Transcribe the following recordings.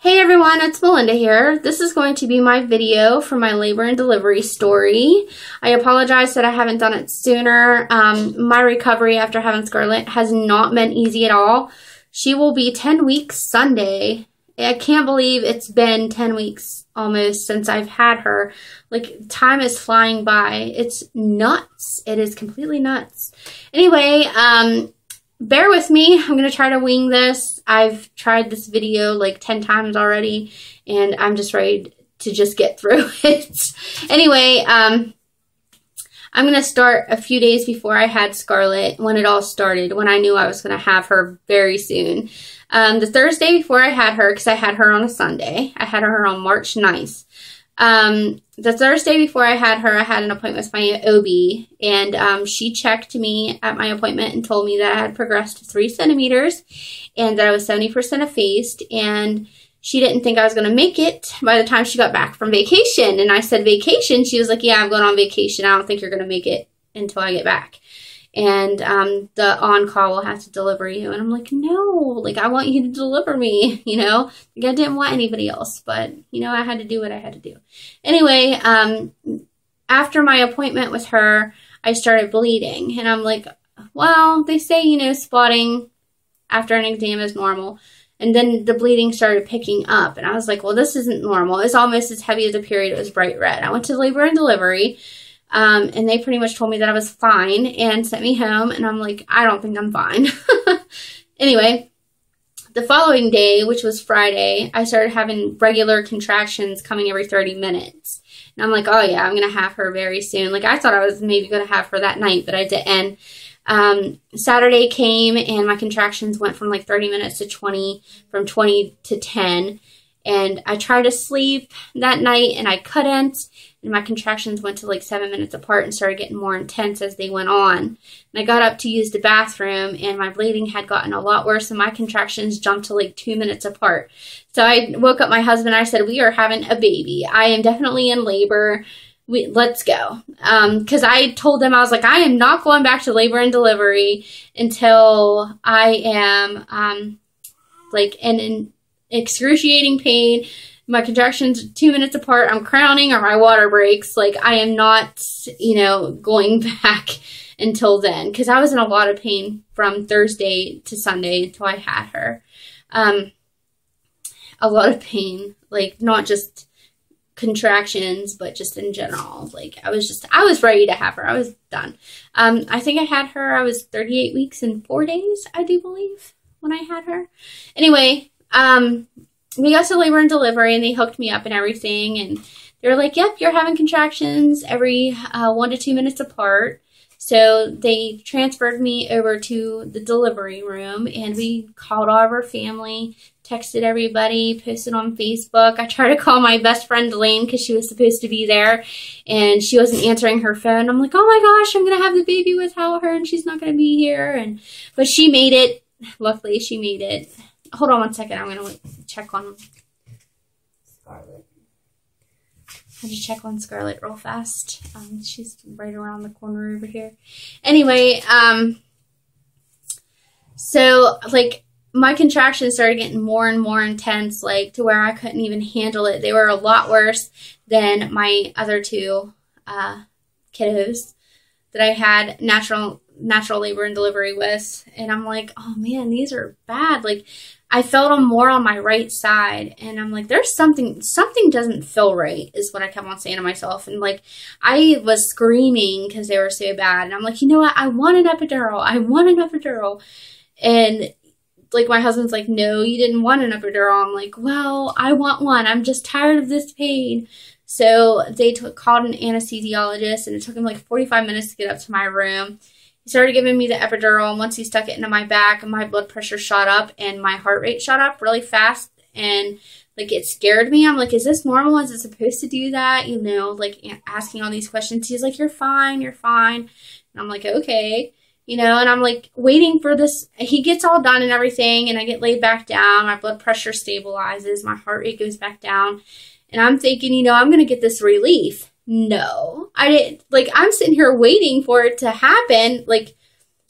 Hey everyone, it's Melinda here. This is going to be my video for my labor and delivery story. I apologize that I haven't done it sooner. My recovery after having Scarlett has not been easy at all. She will be 10 weeks Sunday. I can't believe it's been 10 weeks almost since I've had her. Like, time is flying by. It's nuts. It is completely nuts. Anyway, bear with me. I'm going to try to wing this. I've tried this video like 10 times already, and I'm just ready to just get through it. Anyway, I'm going to start a few days before I had Scarlett, when it all started, when I knew I was going to have her very soon. The Thursday before I had her, because I had her on a Sunday. I had her on March 9th. The Thursday before I had her, I had an appointment with my OB, and she checked me at my appointment and told me that I had progressed to 3 centimeters and that I was 70% effaced, and she didn't think I was going to make it by the time she got back from vacation. And I said, vacation? She was like, yeah, I'm going on vacation. I don't think you're going to make it until I get back. And the on-call will have to deliver you. And I'm like, no, like, I want you to deliver me, you know? Like, I didn't want anybody else, but, you know, I had to do what I had to do. Anyway, after my appointment with her, I started bleeding. And I'm like, well, they say, you know, spotting after an exam is normal. And then the bleeding started picking up. And I was like, well, this isn't normal. It's almost as heavy as a period. It was bright red. I went to labor and delivery. And they pretty much told me that I was fine and sent me home. And I'm like, I don't think I'm fine. Anyway, the following day, which was Friday, I started having regular contractions coming every 30 minutes. And I'm like, oh yeah, I'm going to have her very soon. Like, I thought I was maybe going to have her that night, but I didn't. Saturday came and my contractions went from like 30 minutes to 20, from 20 to 10. And I tried to sleep that night and I couldn't. And my contractions went to like 7 minutes apart and started getting more intense as they went on. And I got up to use the bathroom and my bleeding had gotten a lot worse and my contractions jumped to like 2 minutes apart. So I woke up my husband and I said, we are having a baby. I am definitely in labor. Let's go. Because I told them, I was like, I am not going back to labor and delivery until I am like in excruciating pain. My contractions 2 minutes apart, I'm crowning or my water breaks. Like, I am not, you know, going back until then. Because I was in a lot of pain from Thursday to Sunday until I had her. A lot of pain. Like, not just contractions, but just in general. Like, I was ready to have her. I was done. I think I had her, I was 38 weeks and 4 days, I do believe, when I had her. Anyway, we got to labor and delivery and they hooked me up and everything. And they were like, yep, you're having contractions every 1 to 2 minutes apart. So they transferred me over to the delivery room and we called all of our family, texted everybody, posted on Facebook. I tried to call my best friend Elaine because she was supposed to be there and she wasn't answering her phone. I'm like, oh my gosh, I'm going to have the baby without her and she's not going to be here. But she made it. Luckily, she made it. Hold on one second. I'm going to check on Scarlett. I had to check on Scarlett real fast. She's right around the corner over here. Anyway, so, like, my contractions started getting more and more intense, like, to where I couldn't even handle it. They were a lot worse than my other two kiddos that I had natural labor and delivery with. And I'm like, oh man, these are bad. Like, I felt them more on my right side. And I'm like, there's something doesn't feel right, is what I kept on saying to myself. And like, I was screaming because they were so bad. And I'm like, you know what? I want an epidural. I want an epidural. And like, my husband's like, no, you didn't want an epidural. I'm like, well, I want one. I'm just tired of this pain. So they called an anesthesiologist and it took him like 45 minutes to get up to my room. He started giving me the epidural, and once he stuck it into my back, my blood pressure shot up and my heart rate shot up really fast, and like, it scared me. I'm like, is this normal? Is it supposed to do that? You know, like, asking all these questions. He's like, you're fine, you're fine. And I'm like, okay. You know, and I'm like waiting for this. He gets all done and everything, and I get laid back down. My blood pressure stabilizes. My heart rate goes back down. And I'm thinking, you know, I'm going to get this relief. No, I didn't. Like, I'm sitting here waiting for it to happen. Like,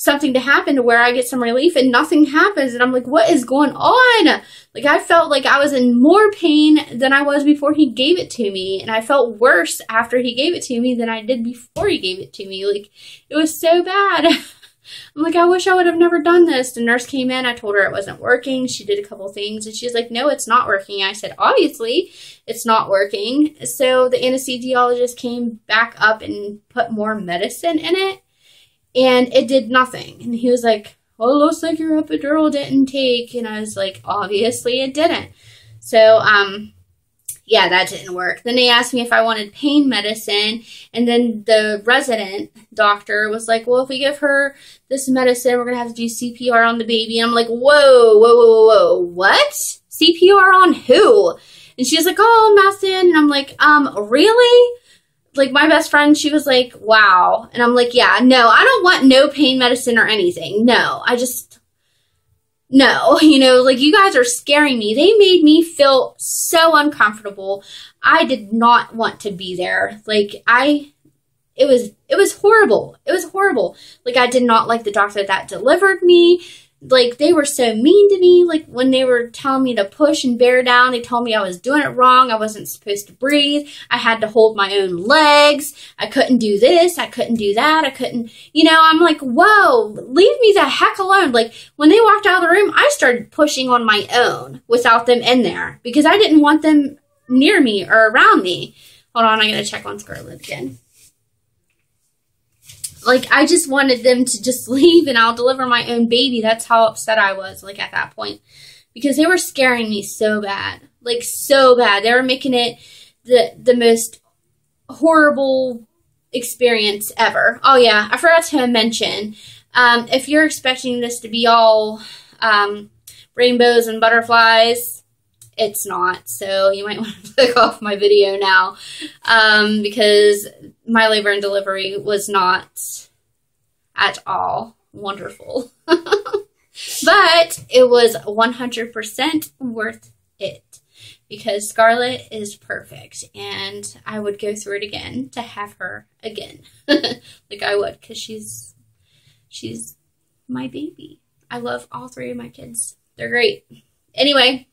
something to happen to where I get some relief, and nothing happens. And I'm like, what is going on? Like, I felt like I was in more pain than I was before he gave it to me. And I felt worse after he gave it to me than I did before he gave it to me. Like, it was so bad. I'm like, I wish I would have never done this. The nurse came in. I told her it wasn't working. She did a couple things, and she's like, no, it's not working. I said, obviously, it's not working. So the anesthesiologist came back up and put more medicine in it, and it did nothing. And he was like, well, it looks like your epidural didn't take. And I was like, obviously it didn't. So, yeah, that didn't work. Then they asked me if I wanted pain medicine. And then the resident doctor was like, well, if we give her this medicine, we're going to have to do CPR on the baby. And I'm like, whoa, whoa, whoa, whoa, what? CPR on who? And she's like, oh, nothing. And I'm like, really? Like, my best friend, she was like, wow. And I'm like, yeah, no, I don't want no pain medicine or anything. No, no, you know, like, you guys are scaring me. They made me feel so uncomfortable. I did not want to be there. Like, it was horrible. It was horrible. Like, I did not like the doctor that delivered me. Like, they were so mean to me. Like, when they were telling me to push and bear down, they told me I was doing it wrong. I wasn't supposed to breathe. I had to hold my own legs. I couldn't do this. I couldn't do that. I couldn't, you know, I'm like, whoa, leave me the heck alone. Like, when they walked out of the room, I started pushing on my own without them in there because I didn't want them near me or around me. Hold on, I gotta check on Scarlett again. Like, I just wanted them to just leave and I'll deliver my own baby. That's how upset I was, like, at that point. Because they were scaring me so bad. Like, so bad. They were making it the most horrible experience ever. Oh, yeah. I forgot to mention, if you're expecting this to be all rainbows and butterflies, it's not. So you might want to click off my video now because my labor and delivery was not at all wonderful. But it was 100% worth it because Scarlett is perfect and I would go through it again to have her again. Like, I would, because she's my baby. I love all three of my kids. They're great. Anyway,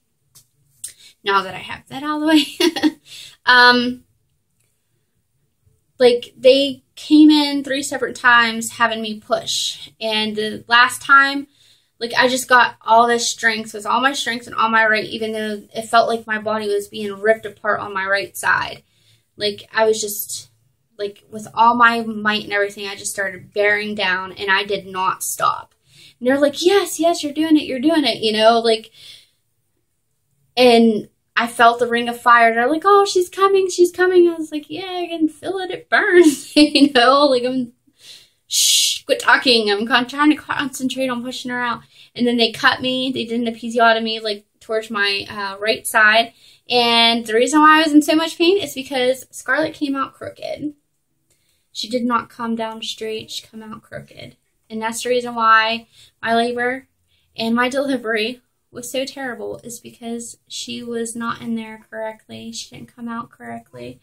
now that I have that out of the way, like, they came in 3 separate times having me push. And the last time, like, I just got all this strength with all my strength and all my right, even though it felt like my body was being ripped apart on my right side. Like, I was just, like, with all my might and everything, I just started bearing down, and I did not stop. And they're like, yes, you're doing it, you know, like, and I felt the ring of fire. They're like, oh, she's coming. I was like, yeah, I can feel it. It burns, you know, like, shh, quit talking. I'm trying to concentrate on pushing her out. And then they cut me. They did an episiotomy, like, towards my right side. And the reason why I was in so much pain is because Scarlett came out crooked. She did not come down straight. She came out crooked. And that's the reason why my labor and my delivery was so terrible, is because she was not in there correctly. She didn't come out correctly.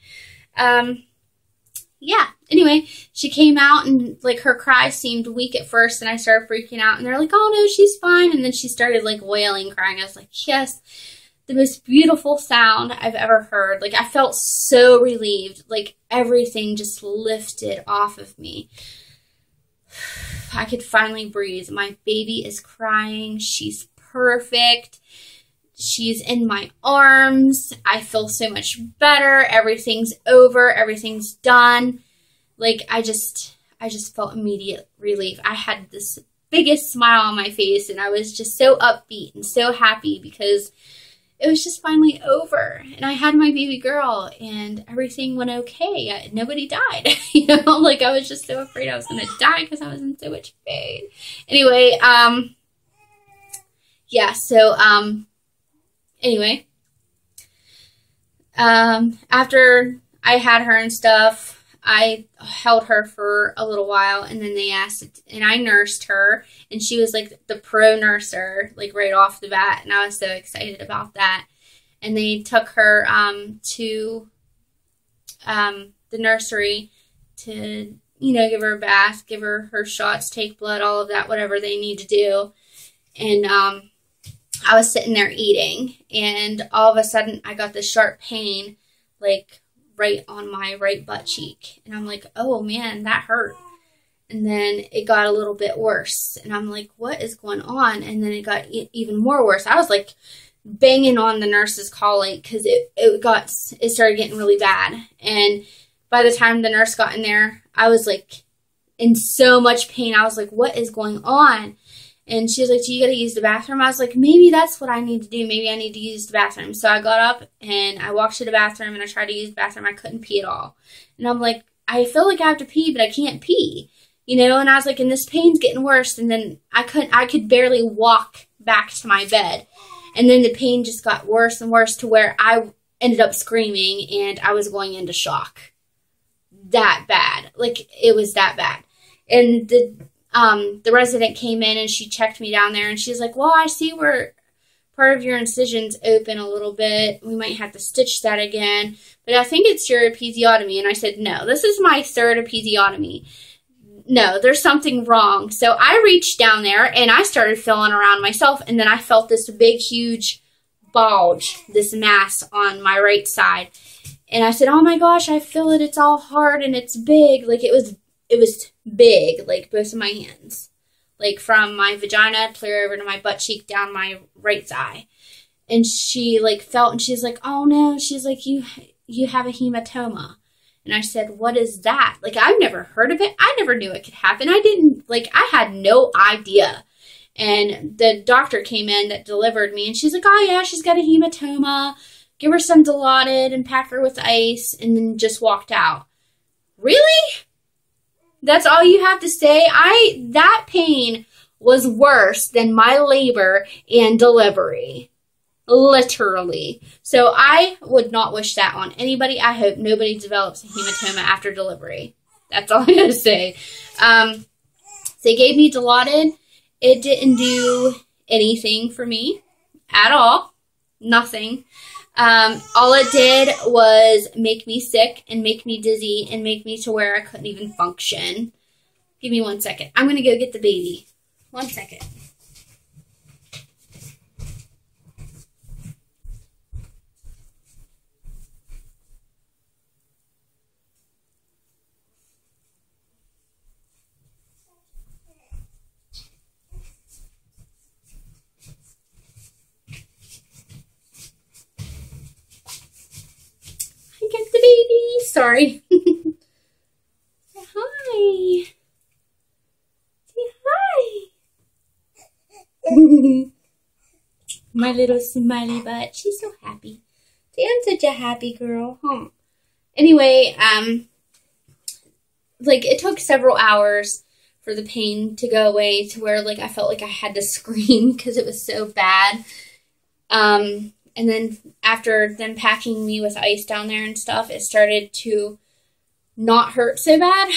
Yeah, anyway, she came out and, like, her cry seemed weak at first, and I started freaking out, and they're like, oh no, she's fine. And then she started, like, wailing, crying. I was like, yes, the most beautiful sound I've ever heard. Like, I felt so relieved. Like, everything just lifted off of me. I could finally breathe. My baby is crying. She's perfect. She's in my arms. I feel so much better. Everything's over. Everything's done. Like, I just felt immediate relief. I had this biggest smile on my face, and I was just so upbeat and so happy because it was just finally over. And I had my baby girl, and everything went okay. Nobody died. You know, like, I was just so afraid I was going to die because I was in so much pain. Anyway, yeah, so, anyway, after I had her and stuff, I held her for a little while, and then they asked, and I nursed her, and she was, like, the pro nurser, like, right off the bat, and I was so excited about that. And they took her, to, the nursery to, you know, give her a bath, give her her shots, take blood, all of that, whatever they need to do. And I was sitting there eating, and all of a sudden I got this sharp pain, like right on my right butt cheek. And I'm like, oh man, that hurt. And then it got a little bit worse. And I'm like, what is going on? And then it got even more worse. I was like banging on the nurse's collar because it started getting really bad. And by the time the nurse got in there, I was like in so much pain. I was like, what is going on? And she was like, do you got to use the bathroom? I was like, maybe that's what I need to do. Maybe I need to use the bathroom. So I got up and I walked to the bathroom and I tried to use the bathroom. I couldn't pee at all. And I'm like, I feel like I have to pee, but I can't pee. You know, and I was like, and this pain's getting worse. And then I could barely walk back to my bed. And then the pain just got worse and worse to where I ended up screaming and I was going into shock. That bad. Like, it was that bad. And the resident came in and she checked me down there and she's like, well, I see where part of your incision's open a little bit. We might have to stitch that again. But I think it's your episiotomy. And I said, no, this is my third episiotomy. No, there's something wrong. So I reached down there and I started feeling around myself, and then I felt this big, huge bulge, this mass on my right side. And I said, oh my gosh, I feel it. It's all hard and it's big. Like, it was big, like both of my hands. Like from my vagina clear over to my butt cheek down my right thigh. And she like felt, and she's like, oh no, she's like, you have a hematoma. And I said, what is that? Like, I've never heard of it. I never knew it could happen. I had no idea. And the doctor came in that delivered me, and she's like, oh yeah, she's got a hematoma. Give her some Dilaudid and pack her with ice, and then just walked out. Really? That's all you have to say? That pain was worse than my labor and delivery. Literally. So I would not wish that on anybody. I hope nobody develops a hematoma after delivery. That's all I gotta say. They gave me Dilaudid. It didn't do anything for me at all. Nothing. All it did was make me sick and make me dizzy and make me to where I couldn't even function. Give me 1 second. I'm gonna go get the baby. 1 second. Sorry. Say hi. Say hi. My little smiley butt. She's so happy. See, I'm such a happy girl, huh? Anyway, like, it took several hours for the pain to go away to where, like, I felt like I had to scream because it was so bad. And then after them packing me with ice down there and stuff, it started to not hurt so bad.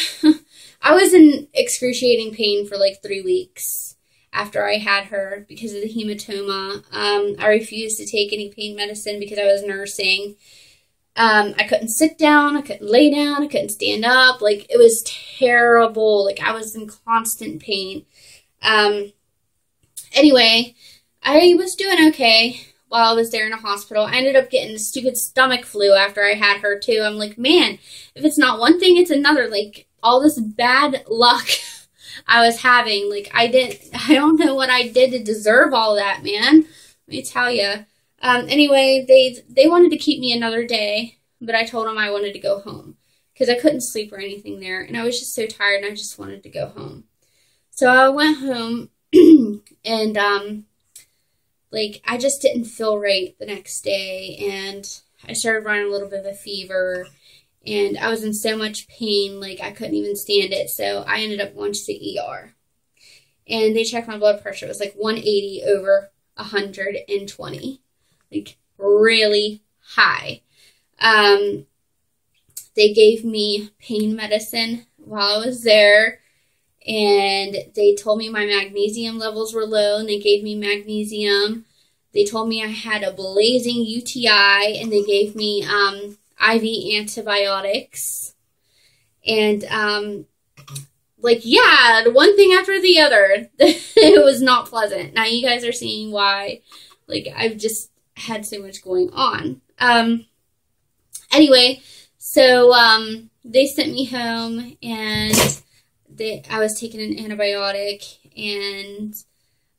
I was in excruciating pain for like 3 weeks after I had her because of the hematoma. I refused to take any pain medicine because I was nursing. I couldn't sit down. I couldn't lay down. I couldn't stand up. Like, it was terrible. Like, I was in constant pain. Anyway, I was doing okay while I was there in a hospital. I ended up getting the stupid stomach flu after I had her too. I'm like, man, if it's not one thing, it's another. Like, all this bad luck I was having. Like, I don't know what I did to deserve all that, man. Let me tell you. Anyway, they wanted to keep me another day, but I told them I wanted to go home because I couldn't sleep or anything there. And I was just so tired and I just wanted to go home. So I went home and, like, I just didn't feel right the next day, and I started running a little bit of a fever, and I was in so much pain, like, I couldn't even stand it, so I ended up going to the ER, and they checked my blood pressure. It was, like, 180 over 120, like, really high. They gave me pain medicine while I was there, and they told me my magnesium levels were low, and they gave me magnesium. They told me I had a blazing UTI, and they gave me IV antibiotics. And like, yeah, one thing after the other. It was not pleasant. Now you guys are seeing why, like, I've just had so much going on. Anyway, so, they sent me home, and I was taking an antibiotic, and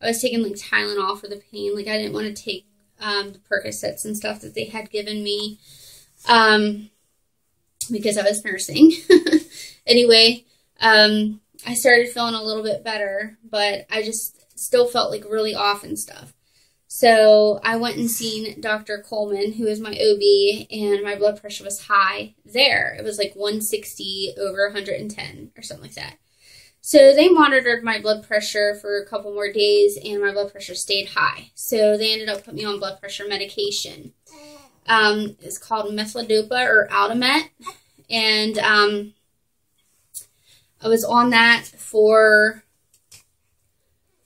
I was taking, like, Tylenol for the pain. Like, I didn't want to take, the Percocets and stuff that they had given me, because I was nursing. Anyway, I started feeling a little bit better, but I just still felt, like, really off and stuff. So I went and seen Dr. Coleman, who is my OB, and my blood pressure was high there. It was like 160 over 110 or something like that. So they monitored my blood pressure for a couple more days, and my blood pressure stayed high. So they ended up putting me on blood pressure medication. It's called Methyldopa or Altamet, and I was on that for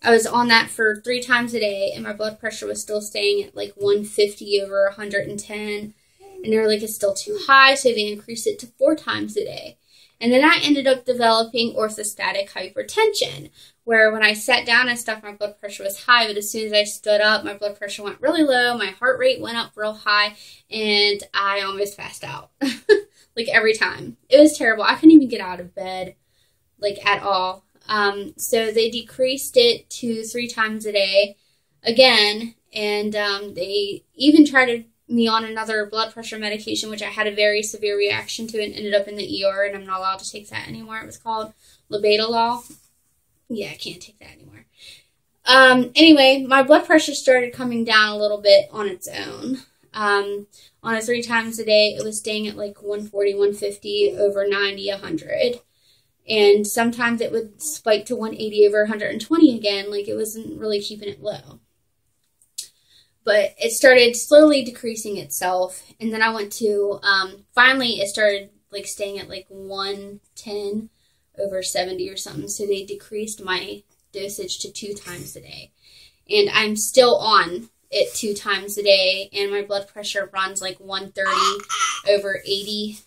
3 times a day, and my blood pressure was still staying at like 150 over 110, and they were like, it's still too high, so they increased it to 4 times a day. And then I ended up developing orthostatic hypertension, where when I sat down and stuff, my blood pressure was high, but as soon as I stood up, my blood pressure went really low, my heart rate went up real high, and I almost passed out. Like, every time. It was terrible. I couldn't even get out of bed, like, at all. So they decreased it to 3 times a day again, and they even tried me on another blood pressure medication, which I had a very severe reaction to and ended up in the ER, and I'm not allowed to take that anymore. It was called Labetalol. Yeah, I can't take that anymore. Anyway, my blood pressure started coming down a little bit on its own. On a 3 times a day, it was staying at like 140, 150 over 90, 100. And sometimes it would spike to 180 over 120 again, like it wasn't really keeping it low. But it started slowly decreasing itself, and then I went to, finally it started like staying at like 110 over 70 or something, so they decreased my dosage to 2 times a day. And I'm still on it 2 times a day, and my blood pressure runs like 130 over 80.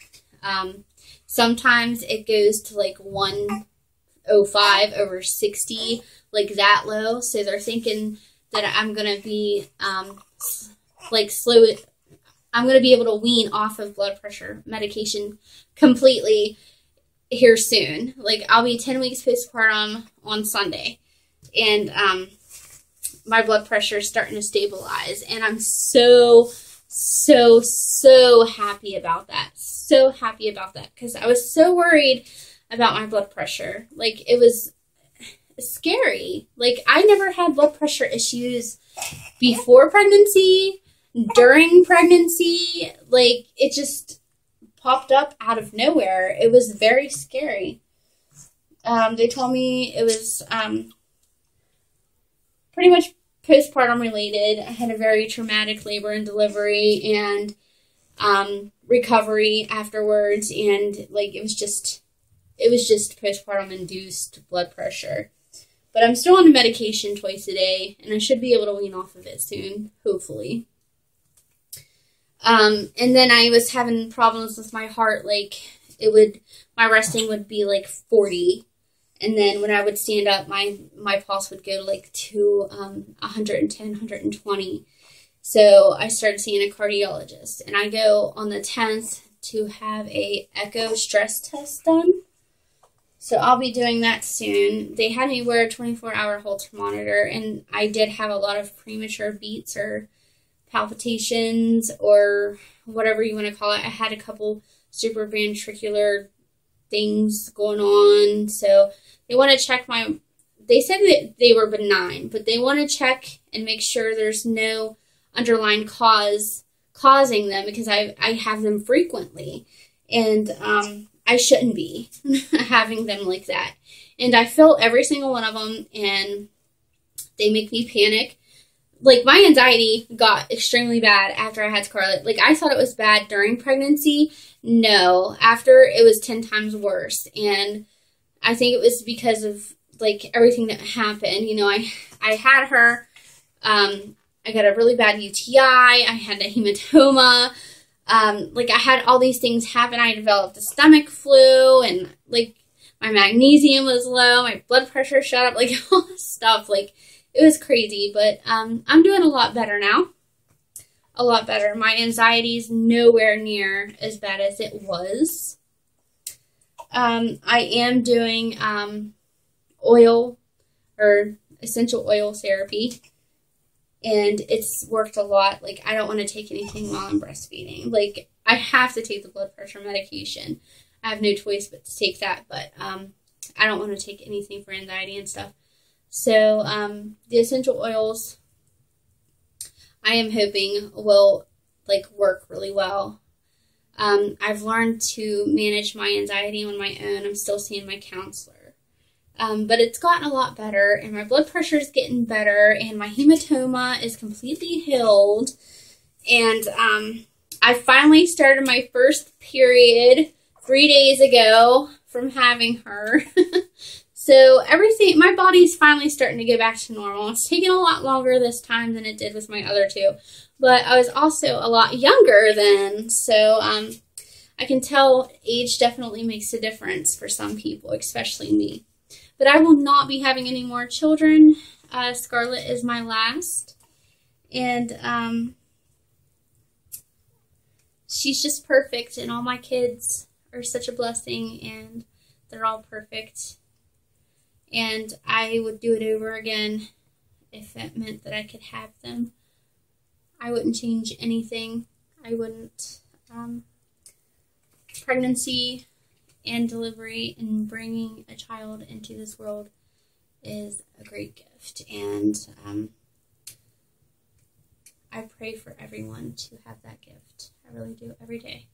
Sometimes it goes to like 105 over 60, like that low. So they're thinking that I'm going to be, like I'm going to be able to wean off of blood pressure medication completely here soon. Like, I'll be 10 weeks postpartum on Sunday, and my blood pressure is starting to stabilize, and I'm so happy about that. So happy about that, because I was so worried about my blood pressure. Like, it was scary. Like, I never had blood pressure issues before pregnancy, during pregnancy. Like, it just popped up out of nowhere. It was very scary. They told me it was pretty much postpartum related. I had a very traumatic labor and delivery, and recovery afterwards, and like it was just postpartum induced blood pressure. But I'm still on medication twice a day, and I should be able to wean off of it soon, hopefully. And then I was having problems with my heart. Like, my resting would be like 40, and then when I would stand up, my pulse would go to like 110, 120. So I started seeing a cardiologist, and I go on the 10th to have a echo stress test done. So I'll be doing that soon. They had me wear a 24-hour Holter monitor, and I did have a lot of premature beats or palpitations or whatever you want to call it. I had a couple supraventricular things going on. So they want to check they said that they were benign, but they want to check and make sure there's no underlying cause causing them, because I have them frequently, and I shouldn't be having them like that. And I feel every single one of them, and they make me panic. Like, my anxiety got extremely bad after I had Scarlett. Like, I thought it was bad during pregnancy. No, after it was 10 times worse. And I think it was because of, like, everything that happened. You know, I had her, I got a really bad UTI, I had a hematoma, like, I had all these things happen. I developed a stomach flu, and, like, My magnesium was low. My blood pressure shot up. Like, all this stuff. Like, it was crazy. But I'm doing a lot better now. A lot better. My anxiety is nowhere near as bad as it was. I am doing oil or essential oil therapy, and it's worked a lot. Like, I don't want to take anything while I'm breastfeeding. Like, I have to take the blood pressure medication. I have no choice but to take that, but I don't want to take anything for anxiety and stuff. So the essential oils, I am hoping will like work really well. I've learned to manage my anxiety on my own. I'm still seeing my counselor. But it's gotten a lot better, and my blood pressure is getting better, and my hematoma is completely healed. And I finally started my first period 3 days ago from having her. So everything, my body's finally starting to get back to normal. It's taken a lot longer this time than it did with my other two. But I was also a lot younger then, so I can tell age definitely makes a difference for some people, especially me. But I will not be having any more children. Scarlett is my last. And she's just perfect, and all my kids are such a blessing, and they're all perfect. And I would do it over again if it meant that I could have them. I wouldn't change anything. I wouldn't. Pregnancy and delivery and bringing a child into this world is a great gift. And I pray for everyone to have that gift. I really do, every day.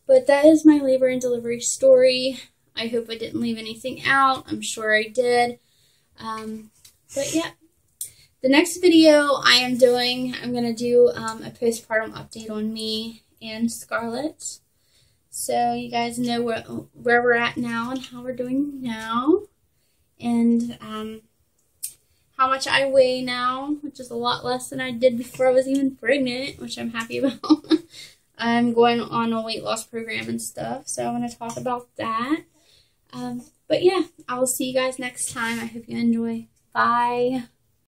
But that is my labor and delivery story. I hope I didn't leave anything out. I'm sure I did. But yeah, the next video I'm going to do a postpartum update on me and Scarlett. So you guys know where we're at now and how we're doing now. And how much I weigh now, which is a lot less than I did before I was even pregnant, which I'm happy about. I'm going on a weight loss program and stuff, so I want to talk about that. But yeah, I will see you guys next time. I hope you enjoy. Bye.